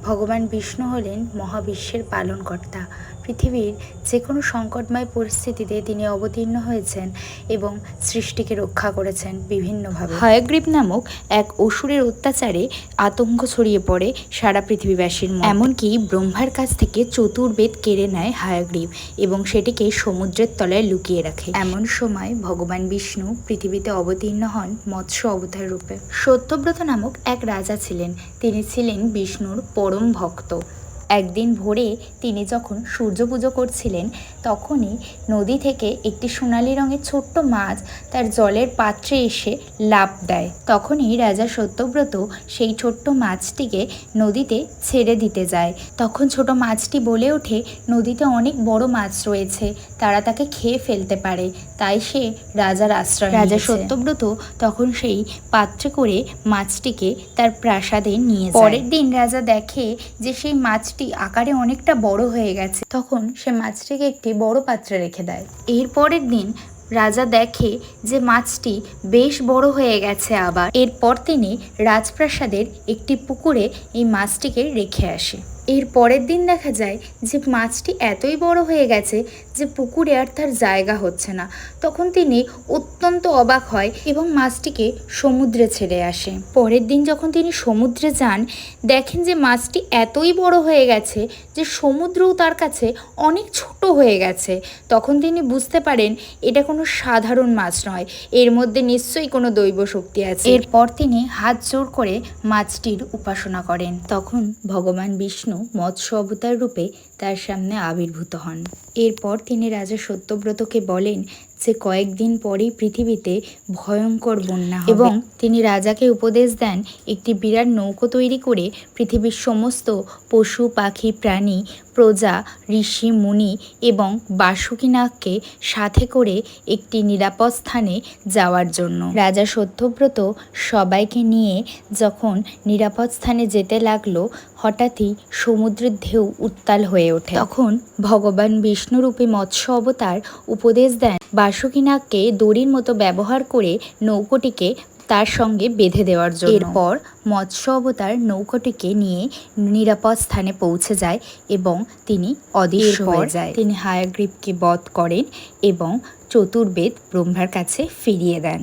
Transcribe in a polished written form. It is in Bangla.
ভগবান বিষ্ণু হলেন মহাবিশ্বের পালনকর্তা। পৃথিবীর যে কোনো সংকটময় পরিস্থিতিতে তিনি অবতীর্ণ হয়েছেন এবং সৃষ্টিকে রক্ষা করেছেন বিভিন্নভাবে। হয়গ্রীব নামক এক অসুরের অত্যাচারে আতঙ্ক ছড়িয়ে পড়ে সারা পৃথিবীবাসীর মধ্যে। এমনকি ব্রহ্মার কাছ থেকে চতুর্বেদ কেড়ে নেয় হয়গ্রীব এবং সেটিকে সমুদ্রের তলায় লুকিয়ে রাখে। এমন সময় ভগবান বিষ্ণু পৃথিবীতে অবতীর্ণ হন মৎস্য অবতার রূপে। সত্যব্রত নামক এক রাজা ছিলেন। তিনি ছিলেন বিষ্ণুর পরম ভক্ত। একদিন ভোরে তিনি যখন সূর্য পুজো করছিলেন তখনই নদী থেকে একটি সোনালি রঙের ছোট্ট মাছ তার জলের পাত্রে এসে লাফ দেয়। তখনই রাজা সত্যব্রত সেই ছোট্ট মাছটিকে নদীতে ছেড়ে দিতে যায়। তখন ছোট মাছটি বলে ওঠে, নদীতে অনেক বড় মাছ রয়েছে, তারা তাকে খেয়ে ফেলতে পারে, তাই সে রাজার আশ্রয় নিয়েছে। রাজা সত্যব্রত তখন সেই পাত্রে করে মাছটিকে তার প্রাসাদে নিয়ে যায়। পরের দিন রাজা দেখে যে সেই মাছটি আকারে অনেকটা বড় হয়ে গেছে। তখন সে মাছটিকে একটি বড় পাত্রে রেখে দেয়। এর পরের দিন রাজা দেখে যে মাছটি বেশ বড় হয়ে গেছে। আবার এরপর তিনি রাজপ্রাসাদের একটি পুকুরে এই মাছটিকে রেখে আসে। এর পরের দিন দেখা যায় যে মাছটি এতই বড় হয়ে গেছে যে পুকুরে আর তার জায়গা হচ্ছে না। তখন তিনি অত্যন্ত অবাক হয় এবং মাছটিকে সমুদ্রে ছেড়ে আসে। পরের দিন যখন তিনি সমুদ্রে যান, দেখেন যে মাছটি এতই বড় হয়ে গেছে যে সমুদ্রও তার কাছে অনেক ছোট হয়ে গেছে। তখন তিনি বুঝতে পারেন এটা কোনো সাধারণ মাছ নয়, এর মধ্যে নিশ্চয়ই কোনো দৈব শক্তি আছে। এরপর তিনি হাত জোড় করে মাছটির উপাসনা করেন। তখন ভগবান বিষ্ণু মৎস্য অবতার রূপে তার সামনে আবির্ভূত হন। এরপর তিনি রাজা সত্যব্রতকে বলেন যে কয়েকদিন পরেই পৃথিবীতে ভয়ঙ্কর বন্যা হবে এবং তিনি রাজাকে উপদেশ দেন একটি বিরাট নৌকো তৈরি করে পৃথিবীর সমস্ত পশু পাখি প্রাণী প্রজা ঋষি মুনি এবং বাসুকীনাগকে সাথে করে একটি নিরাপদ স্থানে যাওয়ার জন্য। রাজা সত্যব্রত সবাইকে নিয়ে যখন নিরাপদ স্থানে যেতে লাগলো, হঠাৎই সমুদ্রের ঢেউ উত্তাল হয়ে ওঠে। তখন ভগবান বিষ্ণুরূপী মৎস্য অবতার উপদেশ দেন বাসুকীনাগকে দড়ির মতো ব্যবহার করে নৌকোটিকে তার সঙ্গে বেঁধে দেওয়ার জন্য। এরপর মৎস্য অবতার নৌকোটিকে নিয়ে নিরাপদ স্থানে পৌঁছে যায় এবং তিনি অদৃশ্য হয়ে যায়। তিনি হয়গ্রীবকে বধ করেন এবং চতুর্বেদ ব্রহ্মার কাছে ফিরিয়ে দেন।